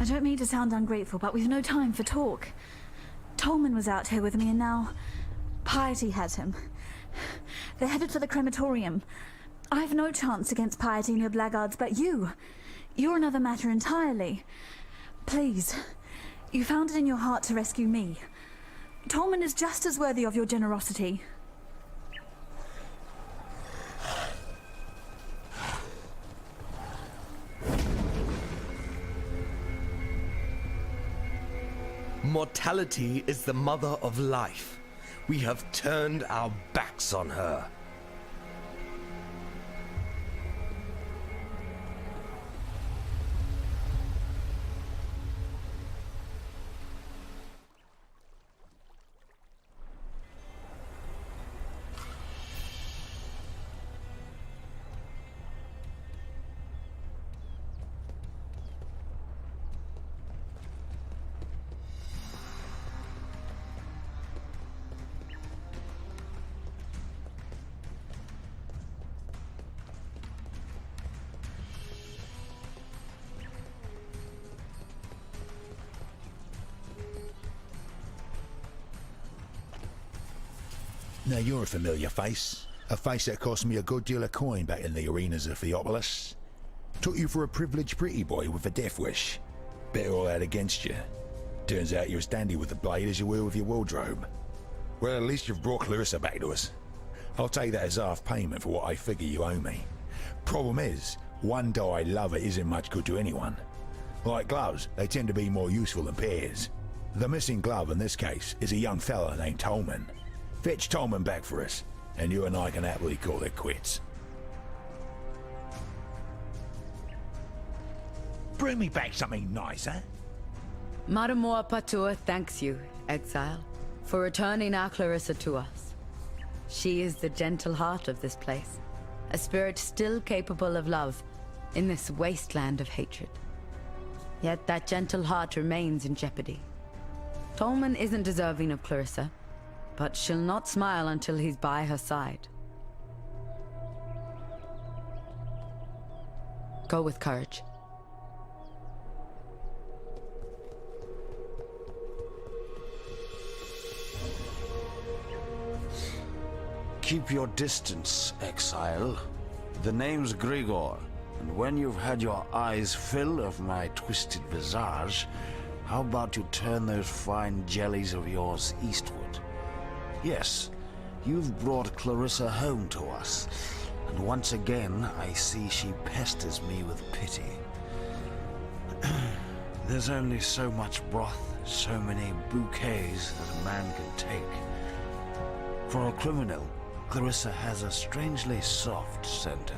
don't mean to sound ungrateful, but we've no time for talk. Tolman was out here with me, and now Piety has him. They're headed for the crematorium. I've no chance against Piety and your blackguards, but you're another matter entirely. Please, you found it in your heart to rescue me. Tolman is just as worthy of your generosity. Mortality is the mother of life. We have turned our backs on her. Now you're a familiar face. A face that cost me a good deal of coin back in the arenas of Theopolis. Took you for a privileged pretty boy with a death wish. Bet all that against you. Turns out you're as dandy with the blade as you were with your wardrobe. Well, at least you've brought Clarissa back to us. I'll take that as half payment for what I figure you owe me. Problem is, one dyed lover isn't much good to anyone. Like gloves, they tend to be more useful than pairs. The missing glove in this case is a young fella named Tolman. Fetch Tolman back for us, and you and I can happily call it quits. Bring me back something nice, huh? Matamor Patur thanks you, Exile, for returning our Clarissa to us. She is the gentle heart of this place, a spirit still capable of love in this wasteland of hatred. Yet that gentle heart remains in jeopardy. Tolman isn't deserving of Clarissa, but she'll not smile until he's by her side. Go with courage. Keep your distance, Exile. The name's Grigor, and when you've had your eyes fill of my twisted visage, how about you turn those fine jellies of yours eastward? Yes, you've brought Clarissa home to us, and once again I see she pesters me with pity. There's only so much broth, so many bouquets that a man can take. For a criminal, Clarissa has a strangely soft center.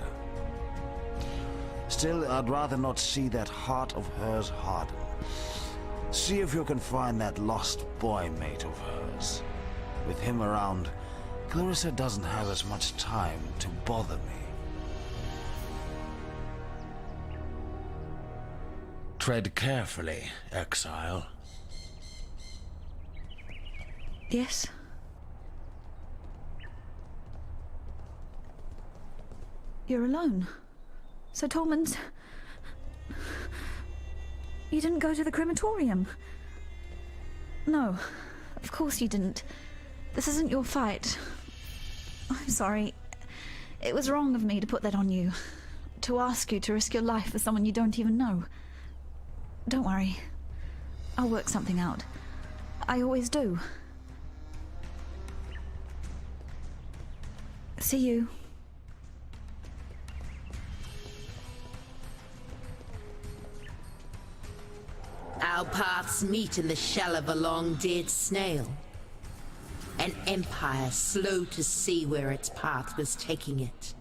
Still, I'd rather not see that heart of hers harden. See if you can find that lost boy mate of hers. With him around, Clarissa doesn't have as much time to bother me. Tread carefully, Exile. Yes? You're alone. So Tolman's... You didn't go to the crematorium? No, of course you didn't. This isn't your fight. I'm sorry. It was wrong of me to put that on you. To ask you to risk your life for someone you don't even know. Don't worry. I'll work something out. I always do. See you. Our paths meet in the shell of a long dead snail. An empire slow to see where its path was taking it.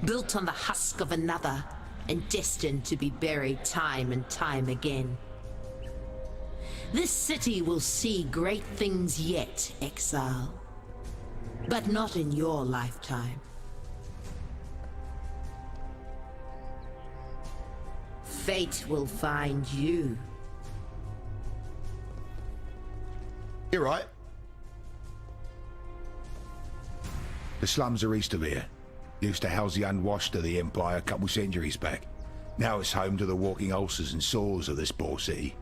Built on the husk of another and destined to be buried time and time again. This city will see great things yet, Exile. But not in your lifetime. Fate will find you. You're right. The slums are east of here. Used to house the unwashed of the Empire a couple centuries back. Now it's home to the walking ulcers and sores of this poor city.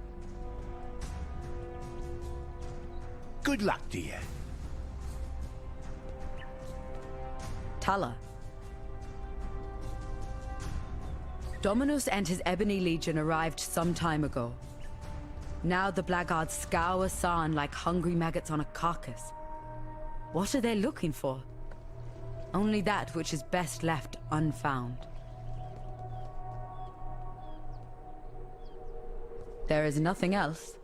Good luck to you. Tala. Dominus and his Ebony Legion arrived some time ago. Now the blackguards scour Sarn like hungry maggots on a carcass. What are they looking for? Only that which is best left unfound. There is nothing else.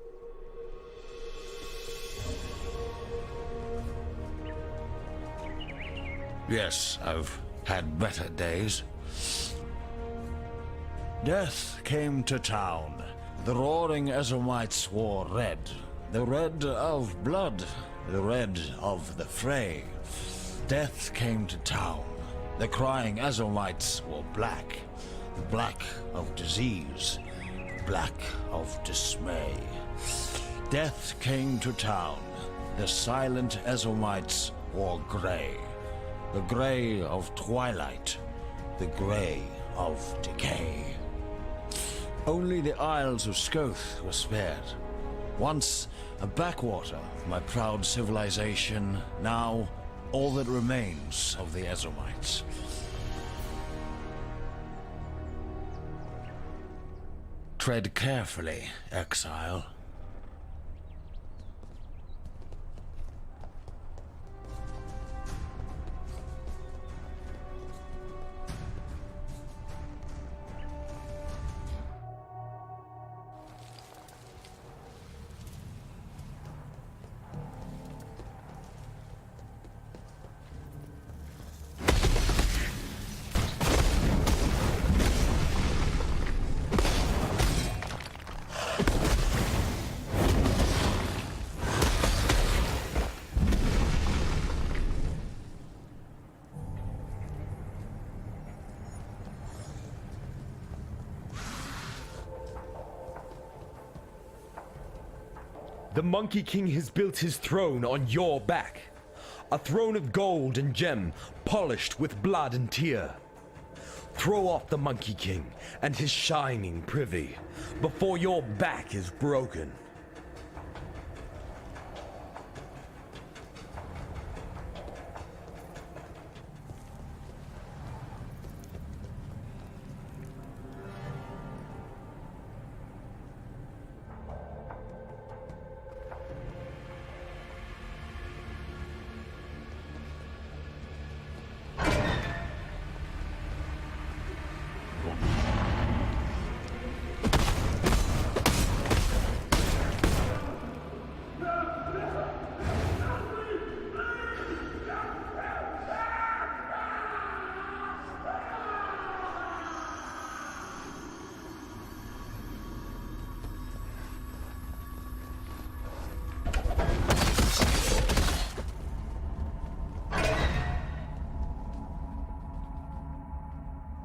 Yes, I've had better days. Death came to town. The roaring Ezomites wore red. The red of blood. The red of the fray. Death came to town. The crying Ezomites wore black. The black of disease. Black of dismay. Death came to town. The silent Ezomites wore grey. The grey of twilight. The grey of decay. Only the Isles of Scoth were spared. Once a backwater of my proud civilization, now all that remains of the Ezomites. Tread carefully, Exile. The Monkey King has built his throne on your back. A throne of gold and gem, polished with blood and tear. Throw off the Monkey King and his shining privy before your back is broken.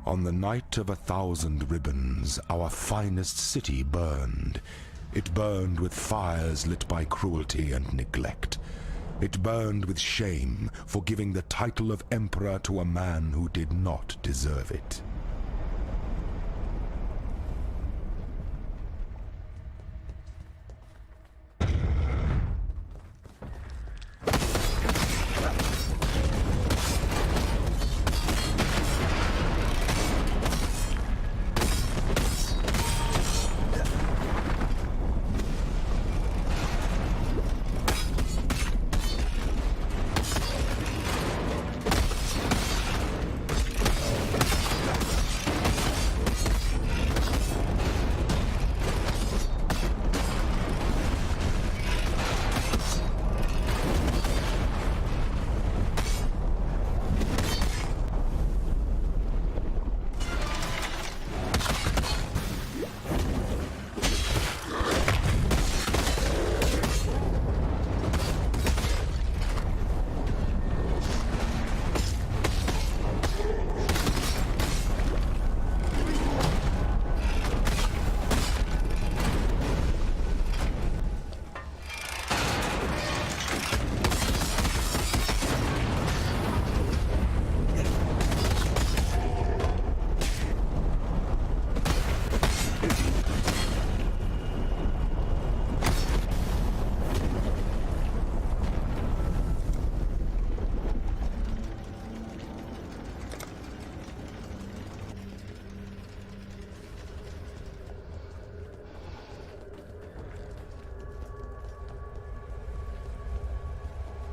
On the night of 1,000 ribbons, our finest city burned. It burned with fires lit by cruelty and neglect. It burned with shame for giving the title of emperor to a man who did not deserve it.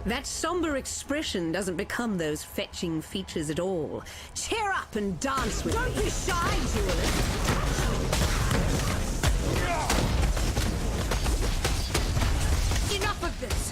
That somber expression doesn't become those fetching features at all. Cheer up and dance with me. Don't be shy, Julian. Enough of this.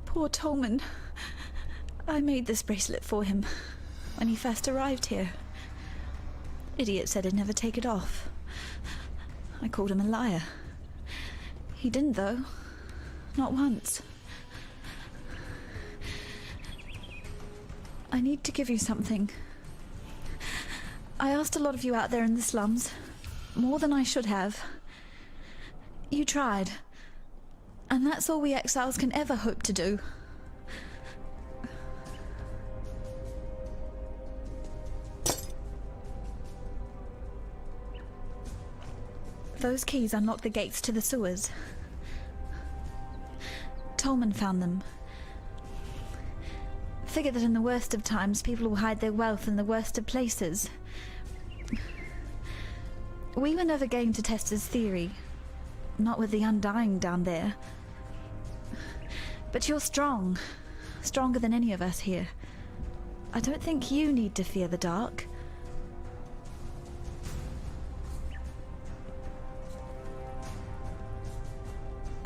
Poor Tolman. I made this bracelet for him when he first arrived here. Idiot said he'd never take it off. I called him a liar. He didn't, though. Not once. I need to give you something. I asked a lot of you out there in the slums. More than I should have. You tried. And that's all we exiles can ever hope to do. Those keys unlock the gates to the sewers. Tolman found them. Figure that in the worst of times, people will hide their wealth in the worst of places. We were never game to test his theory. Not with the Undying down there. But you're strong. Stronger than any of us here. I don't think you need to fear the dark.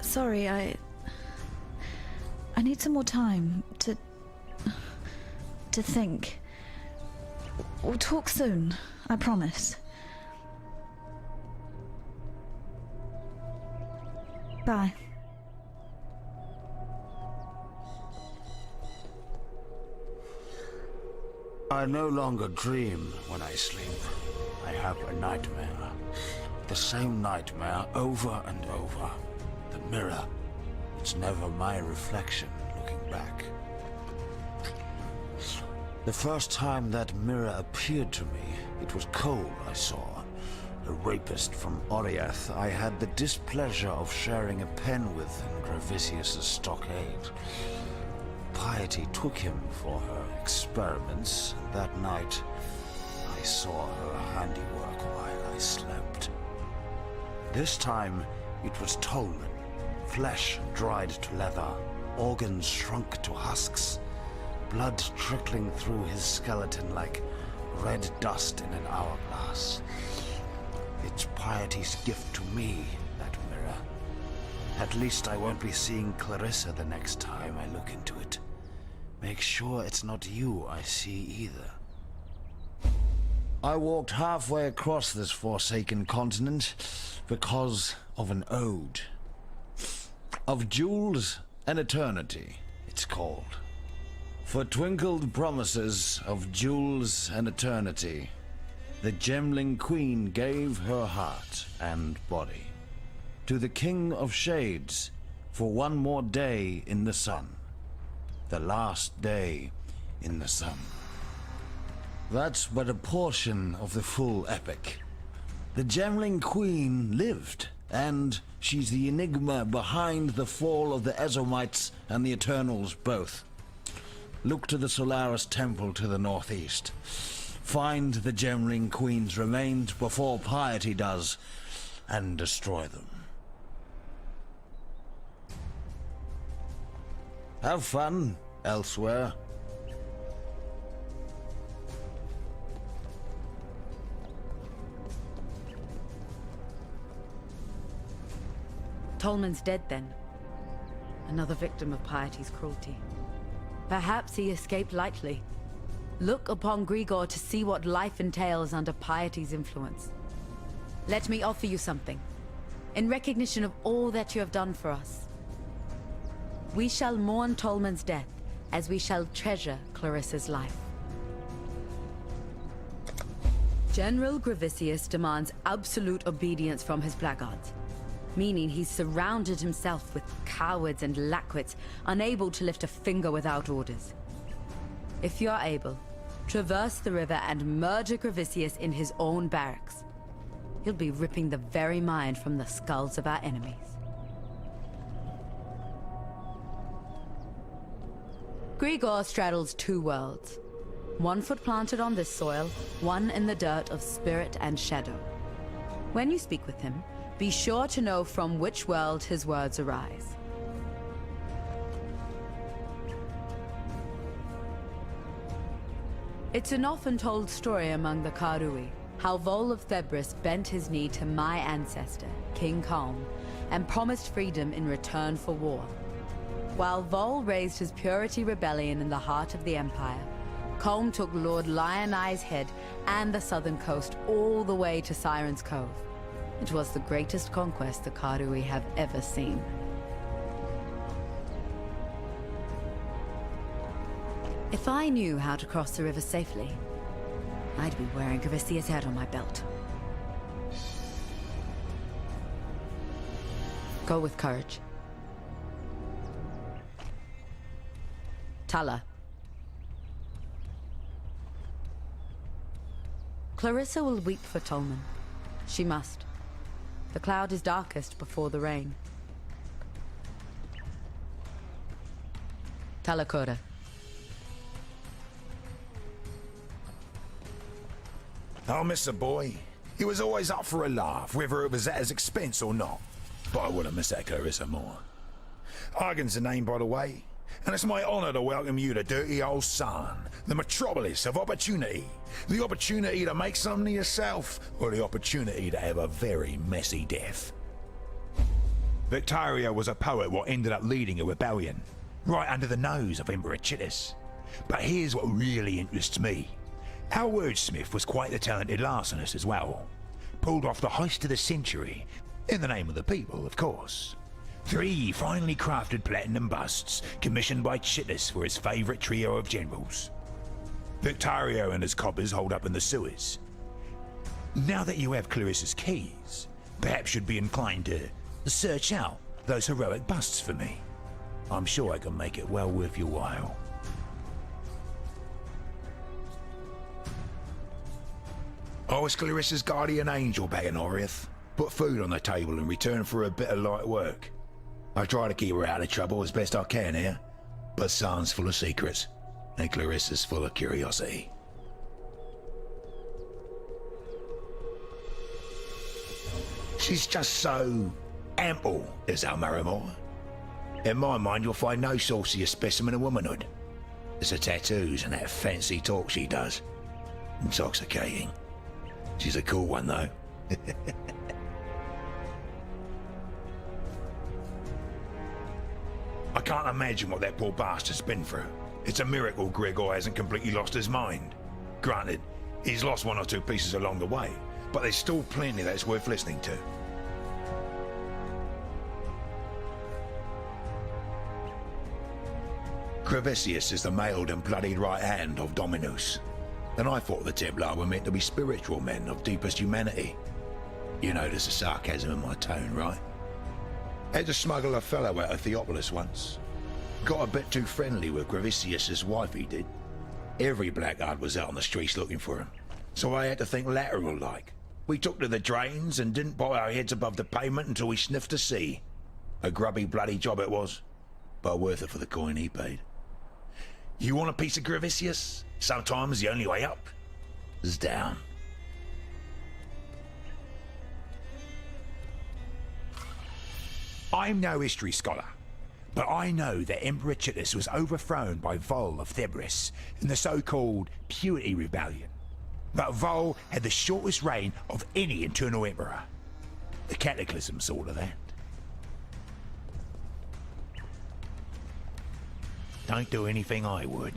Sorry, I need some more time to think. We'll talk soon, I promise. Bye. I no longer dream when I sleep. I have a nightmare. The same nightmare over and over. The mirror. It's never my reflection looking back. The first time that mirror appeared to me, it was Cole I saw. A rapist from Oriath I had the displeasure of sharing a pen with in Gravisius's stockade. Piety took him for her experiments, and that night I saw her handiwork while I slept. This time it was Tolman, flesh dried to leather, organs shrunk to husks, blood trickling through his skeleton like red dust in an hourglass. It's Piety's gift to me, that mirror. At least I won't be seeing Clarissa the next time I look into it. Make sure it's not you I see either. I walked halfway across this forsaken continent because of an ode. Of jewels and eternity, it's called. For twinkled promises of jewels and eternity, the Gemling Queen gave her heart and body to the King of Shades for one more day in the sun. The last day in the sun. That's but a portion of the full epic. The Gemling Queen lived, and she's the enigma behind the fall of the Ezomites and the Eternals both. Look to the Solaris Temple to the northeast. Find the Gemling Queen's remains before Piety does, and destroy them. Have fun elsewhere. Tolman's dead then. Another victim of Piety's cruelty. Perhaps he escaped lightly. Look upon Grigor to see what life entails under Piety's influence. Let me offer you something. In recognition of all that you have done for us. We shall mourn Tolman's death, as we shall treasure Clarissa's life. General Gravicius demands absolute obedience from his blackguards, meaning he's surrounded himself with cowards and lackwits, unable to lift a finger without orders. If you're able, traverse the river and murder Gravicius in his own barracks. He'll be ripping the very mind from the skulls of our enemies. Grigor straddles two worlds. 1 foot planted on this soil, 1 in the dirt of spirit and shadow. When you speak with him, be sure to know from which world his words arise. It's an often told story among the Karui, how Vol of Thebris bent his knee to my ancestor, King Kalm, and promised freedom in return for war. While Vol raised his purity rebellion in the heart of the Empire, Kalm took Lord Lion Eye's head and the southern coast all the way to Siren's Cove. It was the greatest conquest the Karui have ever seen. If I knew how to cross the river safely, I'd be wearing Gravicius' head on my belt. Go with courage. Tala. Clarissa will weep for Tolman. She must. The cloud is darkest before the rain. Talakora. I'll miss the boy. He was always up for a laugh, whether it was at his expense or not. But I wouldn't miss that Clarissa more. Argan's the name, by the way. And it's my honour to welcome you to dirty old Sarn, the metropolis of opportunity. The opportunity to make something of yourself, or the opportunity to have a very messy death. Victaria was a poet what ended up leading a rebellion, right under the nose of Emperor Chittis. But here's what really interests me. Our wordsmith was quite the talented larcenist as well. Pulled off the heist of the century, in the name of the people, of course. 3 finely crafted platinum busts, commissioned by Chittis for his favourite trio of generals. Victario and his coppers hold up in the sewers. Now that you have Clarissa's keys, perhaps you'd be inclined to search out those heroic busts for me. I'm sure I can make it well worth your while. I was Clarissa's guardian angel back in Oriath. Put food on the table in return for a bit of light work. I try to keep her out of trouble as best I can here, but Sarn's full of secrets, and Clarissa's full of curiosity. She's just so ample, is our Marimore. In my mind, you'll find no saucier specimen of womanhood. It's the tattoos and that fancy talk she does. Intoxicating. She's a cool one, though. I can't imagine what that poor bastard's been through. It's a miracle Grigor hasn't completely lost his mind. Granted, he's lost 1 or 2 pieces along the way, but there's still plenty that's worth listening to. Gravicius is the mailed and bloodied right hand of Dominus. And I thought the Templar were meant to be spiritual men of deepest humanity. You notice the sarcasm in my tone, right? Had to smuggle a fellow out of Theopolis once. Got a bit too friendly with Gravicius's wife, he did. Every blackguard was out on the streets looking for him, so I had to think lateral-like. We took to the drains and didn't put our heads above the pavement until we sniffed the sea. A grubby bloody job it was, but worth it for the coin he paid. You want a piece of Gravicius? Sometimes the only way up is down. I'm no history scholar, but I know that Emperor Chittis was overthrown by Vol of Thebris in the so-called Purity Rebellion. But Vol had the shortest reign of any internal emperor. The Cataclysm sort of that. Don't do anything I would.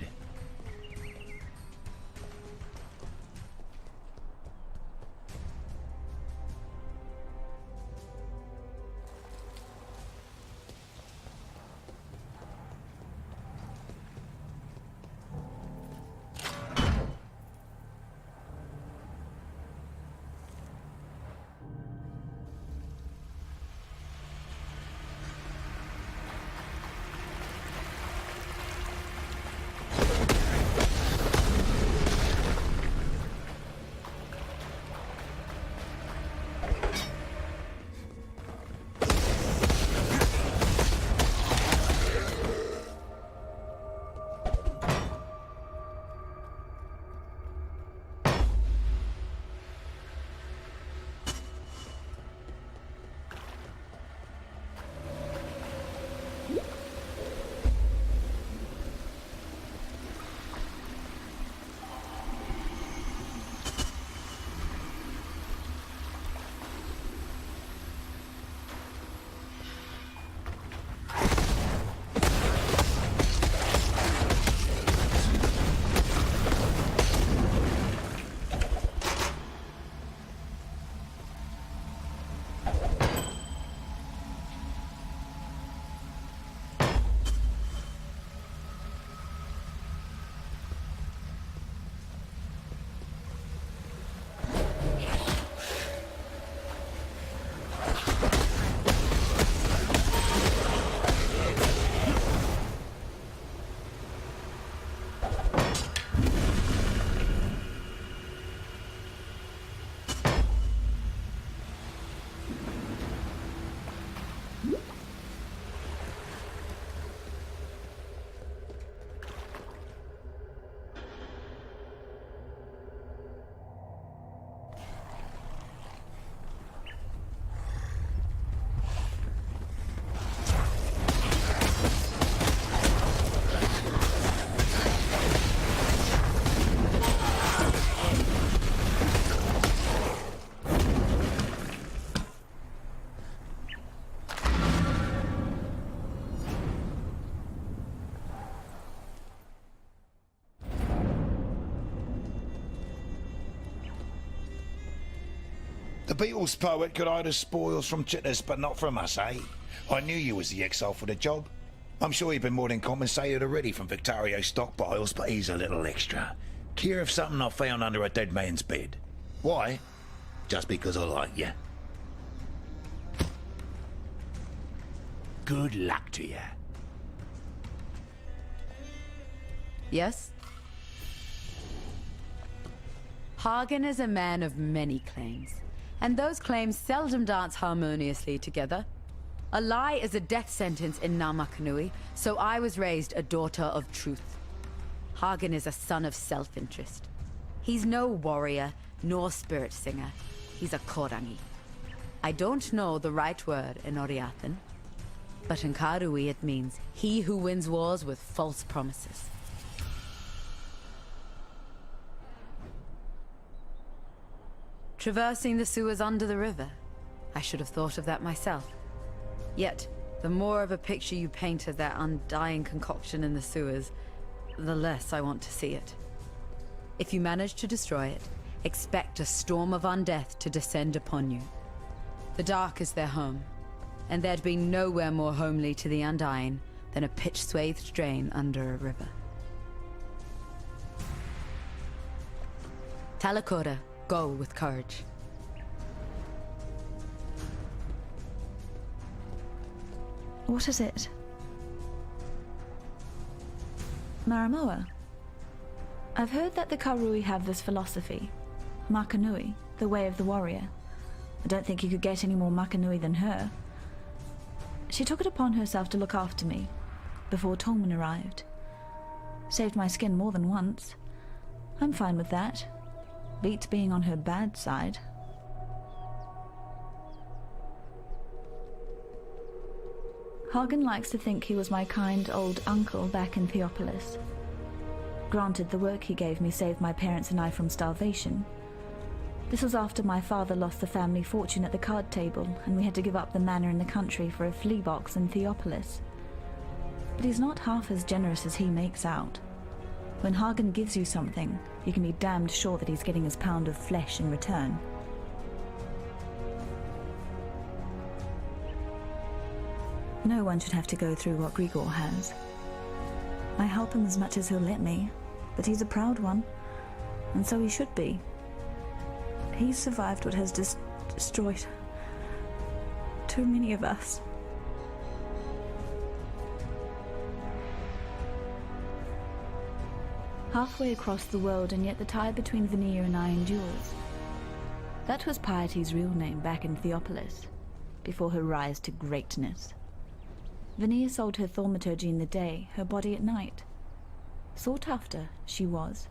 Beatles poet could hide the spoils from Chitters, but not from us, eh? I knew you was the exile for the job. I'm sure you've been more than compensated already from Victorio's stockpiles, but here's a little extra. Care of something I found under a dead man's bed. Why? Just because I like you. Good luck to you. Yes? Hagen is a man of many claims, and those claims seldom dance harmoniously together. A lie is a death sentence in Namakanui, so I was raised a daughter of truth. Hagen is a son of self-interest. He's no warrior, nor spirit singer. He's a korangi. I don't know the right word in Oriathan, but in Karui it means he who wins wars with false promises. Traversing the sewers under the river. I should have thought of that myself. Yet, the more of a picture you paint of that undying concoction in the sewers, the less I want to see it. If you manage to destroy it, expect a storm of undeath to descend upon you. The dark is their home, and there'd be nowhere more homely to the undying than a pitch-swathed drain under a river. Talakora, go with courage. What is it? Maramoa. I've heard that the Karui have this philosophy. Makanui, the way of the warrior. I don't think you could get any more Makanui than her. She took it upon herself to look after me, before Tolman arrived. Saved my skin more than once. I'm fine with that. Beats being on her bad side. Hagen likes to think he was my kind old uncle back in Theopolis. Granted, the work he gave me saved my parents and I from starvation. This was after my father lost the family fortune at the card table, and we had to give up the manor in the country for a flea box in Theopolis. But he's not half as generous as he makes out. When Hagen gives you something, you can be damned sure that he's getting his pound of flesh in return. No one should have to go through what Grigor has. I help him as much as he'll let me, but he's a proud one, and so he should be. He's survived what has destroyed too many of us. Halfway across the world, and yet the tie between Vanilla and I endures. That was Piety's real name back in Theopolis, before her rise to greatness. Vanilla sold her thaumaturgy in the day, her body at night. Sought after, she was.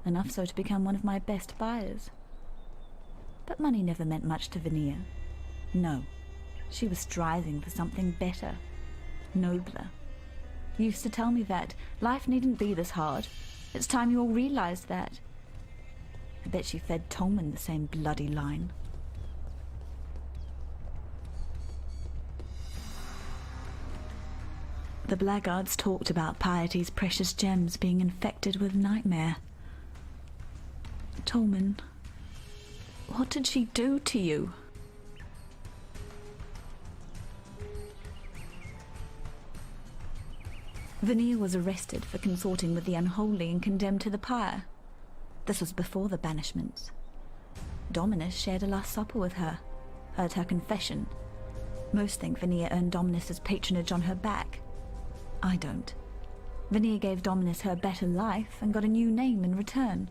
Enough so to become one of my best buyers. But money never meant much to Vanilla. No, she was striving for something better, nobler. Used to tell me that life needn't be this hard. It's time you all realized that. I bet she fed Tolman the same bloody line. The blackguards talked about Piety's precious gems being infected with nightmare. Tolman, what did she do to you? Vanilla was arrested for consorting with the unholy and condemned to the pyre. This was before the banishments. Dominus shared a last supper with her, heard her confession. Most think Vanilla earned Dominus's patronage on her back. I don't. Vanilla gave Dominus her better life and got a new name in return.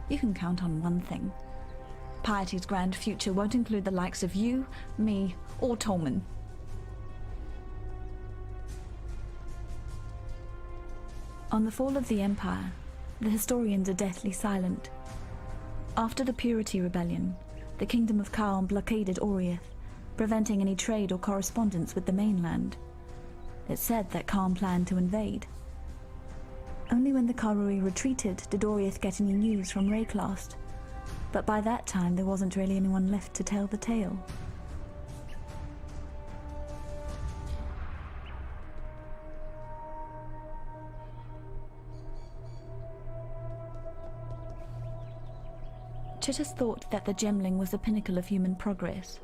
You can count on one thing. Piety's grand future won't include the likes of you, me, or Tolman. On the fall of the Empire, the historians are deathly silent. After the Purity Rebellion, the Kingdom of Kaon blockaded Oriath, preventing any trade or correspondence with the mainland. It's said that Kaon planned to invade. Only when the Karui retreated did Oriath get any news from Rayclast, but by that time there wasn't really anyone left to tell the tale. Titus thought that the gemling was the pinnacle of human progress.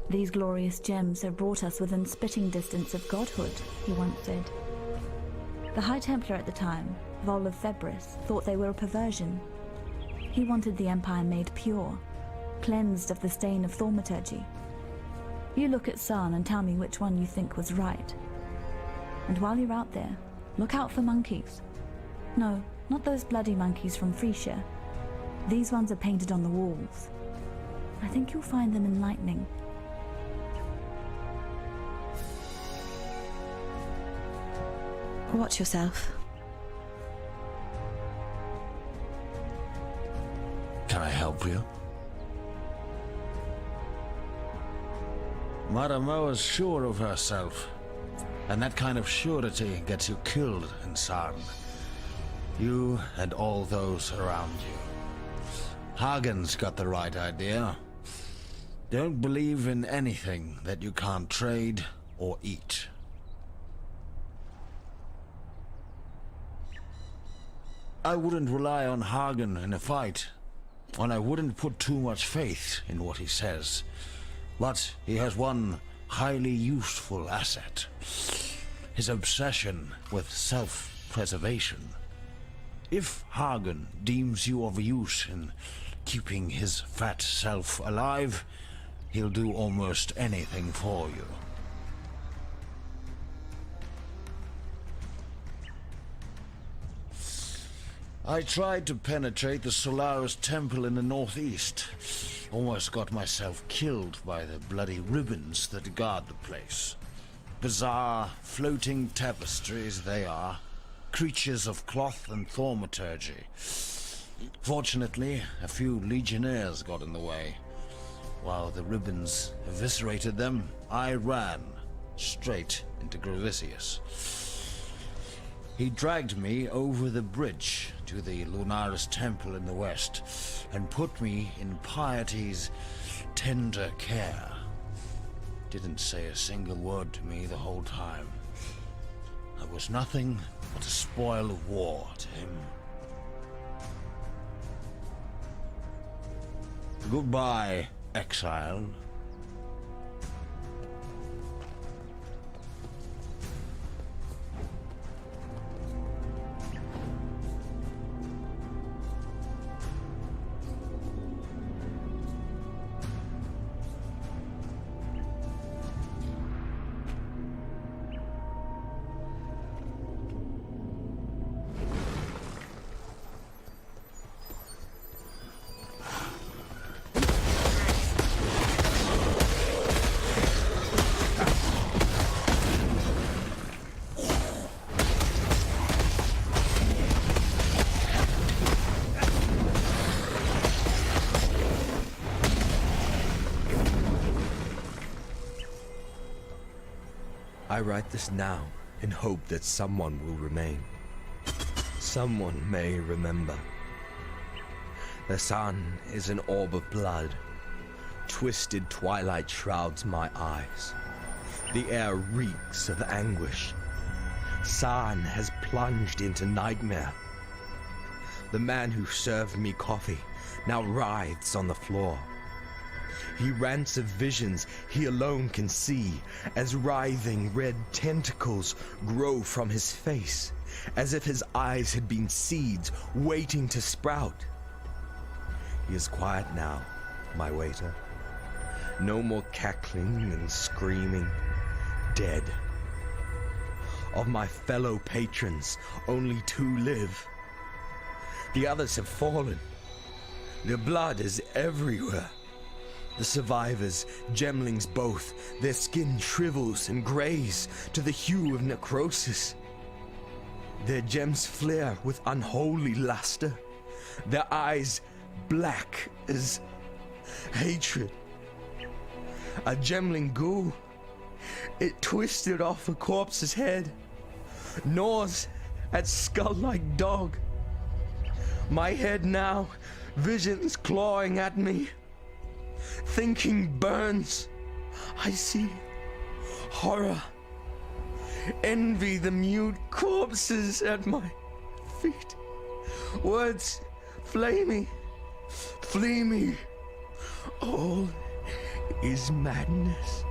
These glorious gems have brought us within spitting distance of godhood, he once said. The High Templar at the time, Vol of Febris, thought they were a perversion. He wanted the Empire made pure, cleansed of the stain of thaumaturgy. You look at San and tell me which one you think was right. And while you're out there, look out for monkeys. No, not those bloody monkeys from Frisia. These ones are painted on the walls. I think you'll find them enlightening. Watch yourself. Can I help you? Madame is sure of herself, and that kind of surety gets you killed in Sarn. You and all those around you. Hagen's got the right idea. Don't believe in anything that you can't trade or eat. I wouldn't rely on Hagen in a fight, and I wouldn't put too much faith in what he says. But he has one highly useful asset. His obsession with self-preservation. If Hagen deems you of use in keeping his fat self alive, he'll do almost anything for you. I tried to penetrate the Solaris Temple in the northeast. Almost got myself killed by the bloody ribbons that guard the place. Bizarre, floating tapestries they are. Creatures of cloth and thaumaturgy. Fortunately, a few legionnaires got in the way. While the ribbons eviscerated them, I ran straight into Gravisius. He dragged me over the bridge to the Lunaris Temple in the west and put me in Piety's tender care. Didn't say a single word to me the whole time. I was nothing but a spoil of war to him. Goodbye, Exile. I write this now in hope that someone will remain. Someone may remember. The sun is an orb of blood. Twisted twilight shrouds my eyes. The air reeks of anguish. San has plunged into nightmare. The man who served me coffee now writhes on the floor. He rants of visions he alone can see as writhing red tentacles grow from his face, as if his eyes had been seeds waiting to sprout. He is quiet now, my waiter. No more cackling and screaming. Dead. Of my fellow patrons, only 2 live. The others have fallen. Their blood is everywhere. The survivors, gemlings both, their skin shrivels and grays to the hue of necrosis. Their gems flare with unholy luster, their eyes black as hatred. A gemling ghoul, it twisted off a corpse's head, gnaws at skull-like dog. My head now, visions clawing at me. Thinking burns. I see horror. Envy the mute corpses at my feet. Words flaming Flee me. All is madness.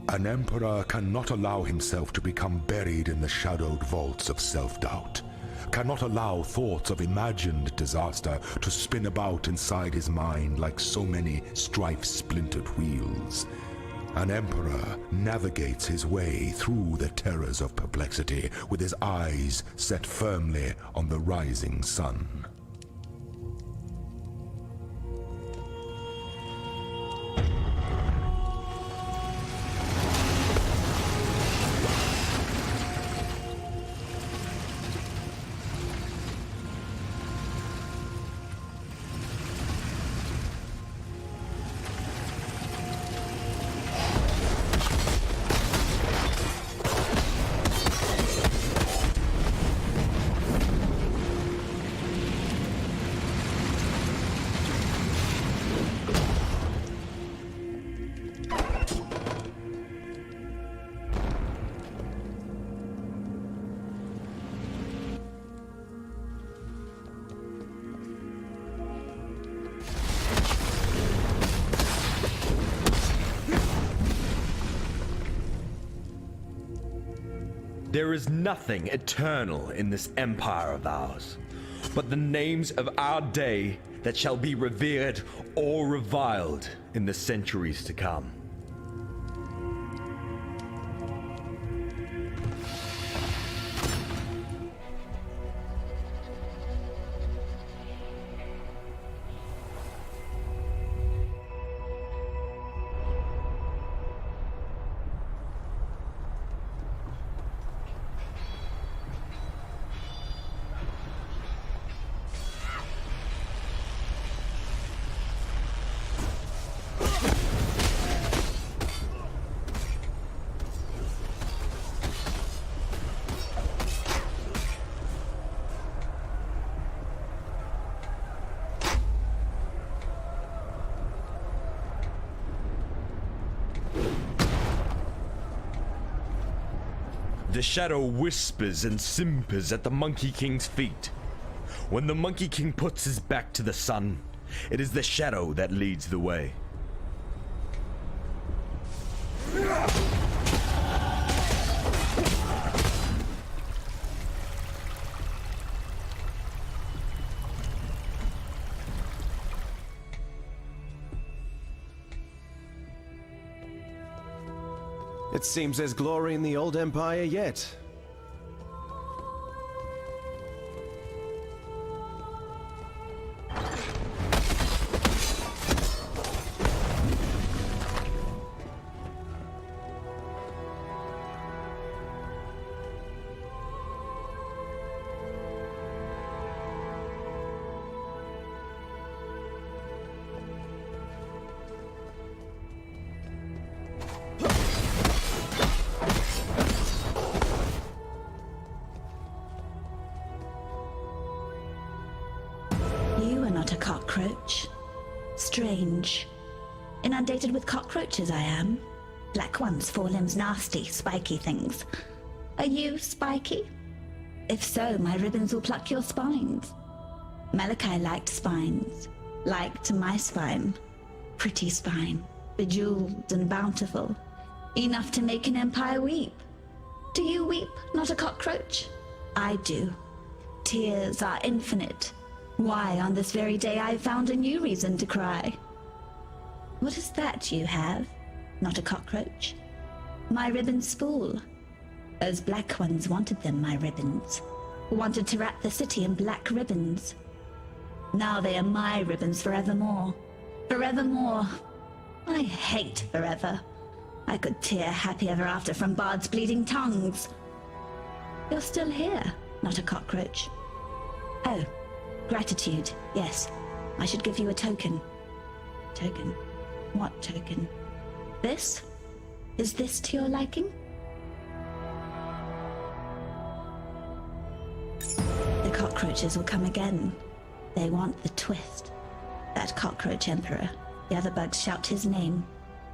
An emperor cannot allow himself to become buried in the shadowed vaults of self-doubt, cannot allow thoughts of imagined disaster to spin about inside his mind like so many strife-splintered wheels. An emperor navigates his way through the terrors of perplexity with his eyes set firmly on the rising sun. There is nothing eternal in this empire of ours, but the names of our day that shall be revered or reviled in the centuries to come. The shadow whispers and simpers at the Monkey King's feet. When the Monkey King puts his back to the sun, it is the shadow that leads the way. It seems there's glory in the old empire yet. You are not a cockroach. Strange. Inundated with cockroaches I am. Black ones, forelimbs, nasty, spiky things. Are you spiky? If so, my ribbons will pluck your spines. Malachi liked spines. Liked my spine. Pretty spine. Bejeweled and bountiful. Enough to make an empire weep. Do you weep, not a cockroach? I do. Tears are infinite. Why, on this very day I found a new reason to cry. What is that you have? Not a cockroach. My ribbon spool. Those black ones wanted them, my ribbons. Wanted to wrap the city in black ribbons. Now they are my ribbons forevermore. Forevermore. I hate forever. I could tear happy ever after from bards' bleeding tongues. You're still here, not a cockroach. Oh, gratitude, yes. I should give you a token. Token? What token? This? Is this to your liking? The cockroaches will come again. They want the twist. That cockroach emperor. The other bugs shout his name.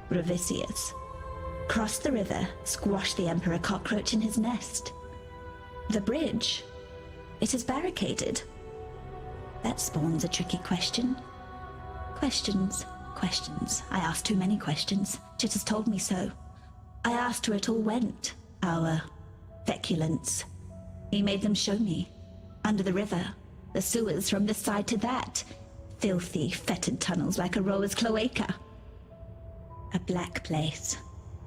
Revisius. Cross the river, squash the emperor cockroach in his nest. The bridge. It is barricaded. That spawns a tricky question. Questions. I asked too many questions. Chit has told me so. I asked where it all went. Our feculence. He made them show me. Under the river. The sewers from this side to that. Filthy, fetid tunnels like a rower's cloaca. A black place.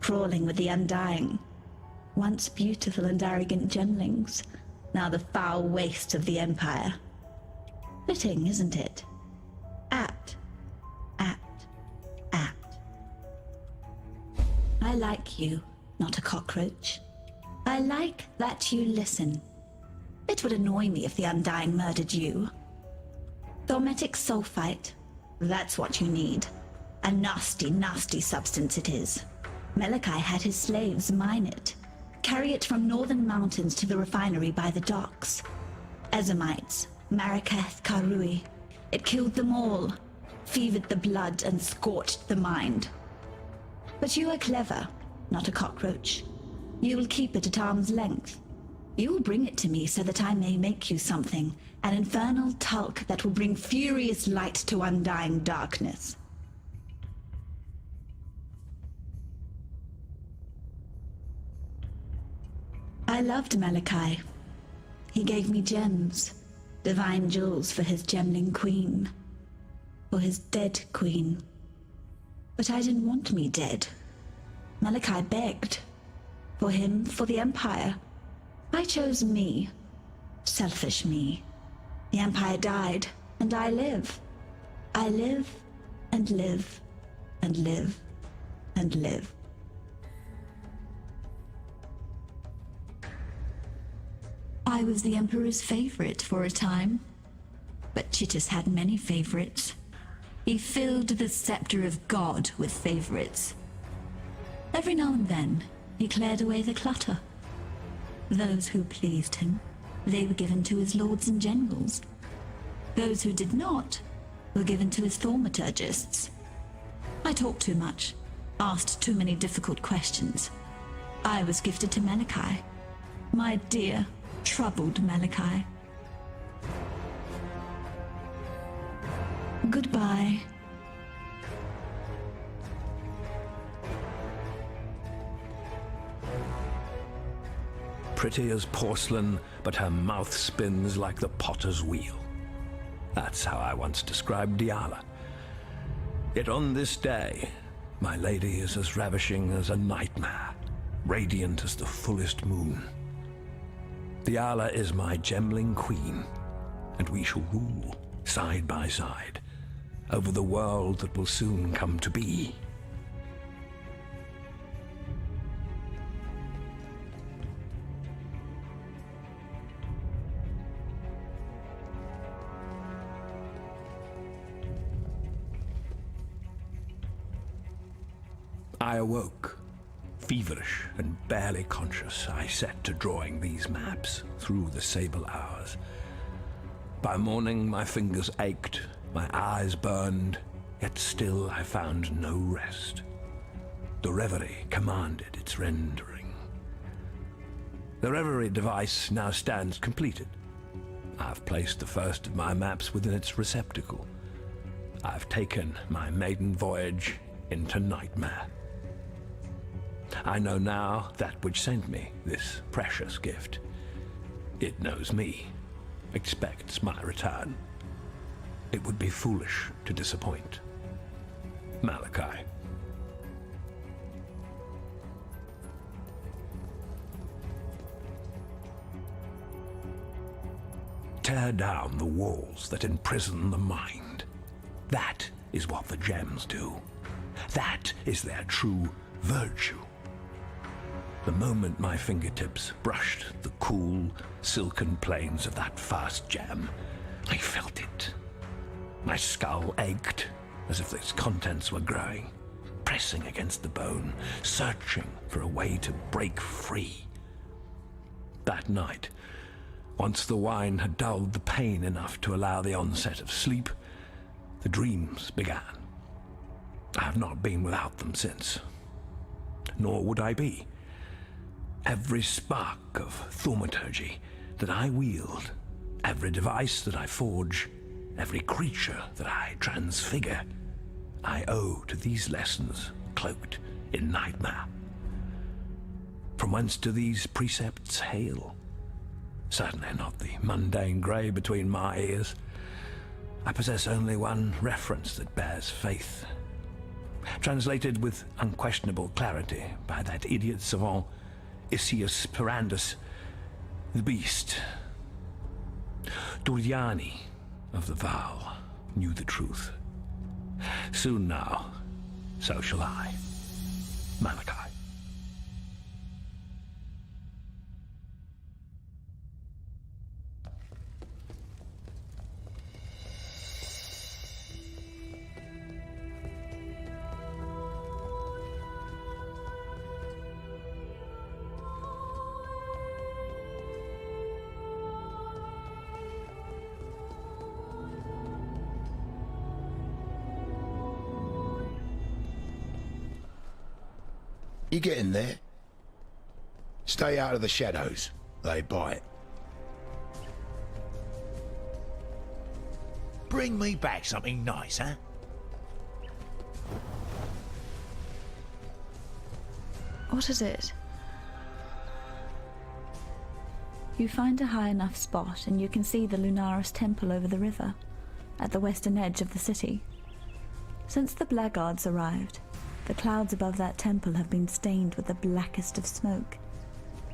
Crawling with the undying. Once beautiful and arrogant gemlings. Now the foul waste of the Empire. Fitting, isn't it? Apt. I like you, not a cockroach. I like that you listen. It would annoy me if the Undying murdered you. Thaumatic sulfite, that's what you need. A nasty, nasty substance it is. Malachi had his slaves mine it. Carry it from northern mountains to the refinery by the docks. Ezamites, Marakath, Karui. It killed them all, fevered the blood and scorched the mind. But you are clever, not a cockroach. You will keep it at arm's length. You will bring it to me so that I may make you something, an infernal tulk that will bring furious light to undying darkness. I loved Malachi. He gave me gems, divine jewels for his gemling queen, for his dead queen. But I didn't want me dead. Malachi begged. For him, for the Empire. I chose me. Selfish me. The Empire died, and I live. I live, and live, and live, and live. I was the Emperor's favorite for a time. But Chittis had many favorites. He filled the scepter of God with favorites. Every now and then, he cleared away the clutter. Those who pleased him, they were given to his lords and generals. Those who did not were given to his thaumaturgists. I talked too much, asked too many difficult questions. I was gifted to Malachi, my dear, troubled Malachi. Goodbye. Pretty as porcelain, but her mouth spins like the potter's wheel. That's how I once described Diala. Yet on this day, my lady is as ravishing as a nightmare, radiant as the fullest moon. Diala is my gemling queen, and we shall rule side by side over the world that will soon come to be. I awoke. Feverish and barely conscious, I set to drawing these maps through the sable hours. By morning, my fingers ached, my eyes burned, yet still I found no rest. The reverie commanded its rendering. The reverie device now stands completed. I've placed the first of my maps within its receptacle. I've taken my maiden voyage into nightmare. I know now that which sent me this precious gift. It knows me, expects my return. It would be foolish to disappoint. Malachi. tear down the walls that imprison the mind. That is what the gems do. That is their true virtue. The moment my fingertips brushed the cool, silken plains of that first gem, I felt it. My skull ached as if its contents were growing, pressing against the bone, searching for a way to break free. That night, once the wine had dulled the pain enough to allow the onset of sleep, the dreams began. I have not been without them since, nor would I be. Every spark of thaumaturgy that I wield, every device that I forge, every creature that I transfigure, I owe to these lessons cloaked in nightmare. From whence do these precepts hail? Certainly not the mundane grey between my ears. I possess only one reference that bears faith, translated with unquestionable clarity by that idiot savant Isius Perandus, the beast. Duriani of the Vow knew the truth. Soon now, so shall I. Malachi. You get in there. Stay out of the shadows. They bite. Bring me back something nice, huh? What is it? You find a high enough spot and you can see the Lunaris temple over the river, at the western edge of the city. Since the blackguards arrived, the clouds above that temple have been stained with the blackest of smoke.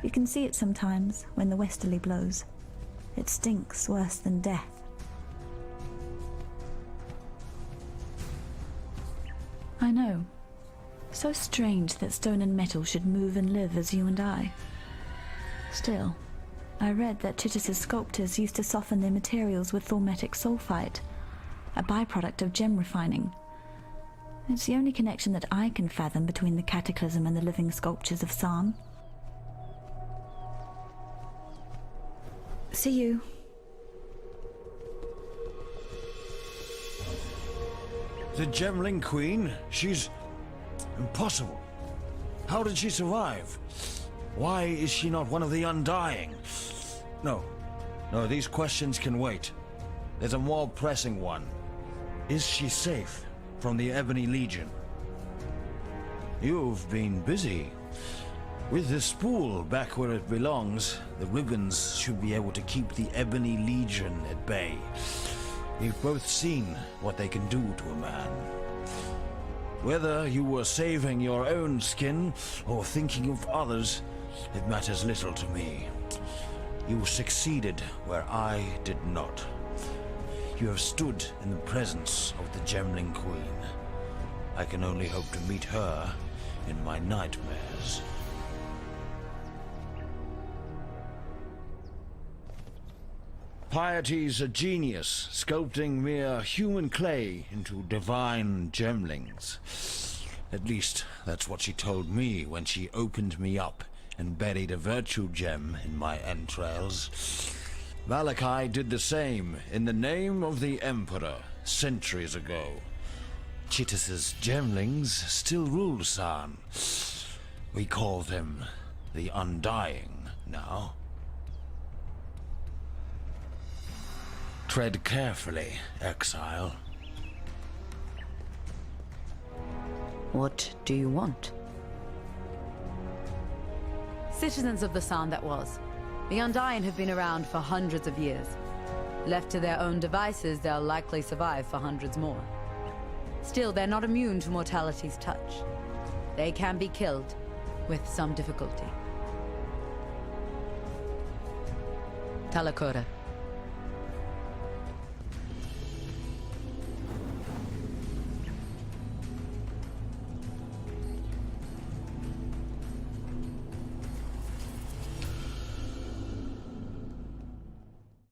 You can see it sometimes when the westerly blows. It stinks worse than death. I know. So strange that stone and metal should move and live as you and I. Still, I read that Chitis's sculptors used to soften their materials with thaumatic sulfite, a byproduct of gem refining. It's the only connection that I can fathom between the cataclysm and the living sculptures of San. See you. The Gemling Queen? She's... impossible. How did she survive? Why is she not one of the Undying? No, these questions can wait. There's a more pressing one. Is she safe from the Ebony Legion? You've been busy. With the spool back where it belongs, the ribbons should be able to keep the Ebony Legion at bay. We've both seen what they can do to a man. Whether you were saving your own skin or thinking of others, it matters little to me. You succeeded where I did not. You have stood in the presence of the Gemling Queen. I can only hope to meet her in my nightmares. Piety's a genius, sculpting mere human clay into divine gemlings. At least, that's what she told me when she opened me up and buried a virtue gem in my entrails. Malachi did the same in the name of the Emperor centuries ago. Chitis's gemlings still rule San. We call them the Undying now. Tread carefully, Exile. What do you want? Citizens of the San that was, the Undying have been around for hundreds of years. Left to their own devices, they'll likely survive for hundreds more. Still, they're not immune to mortality's touch. They can be killed, with some difficulty. Talakura.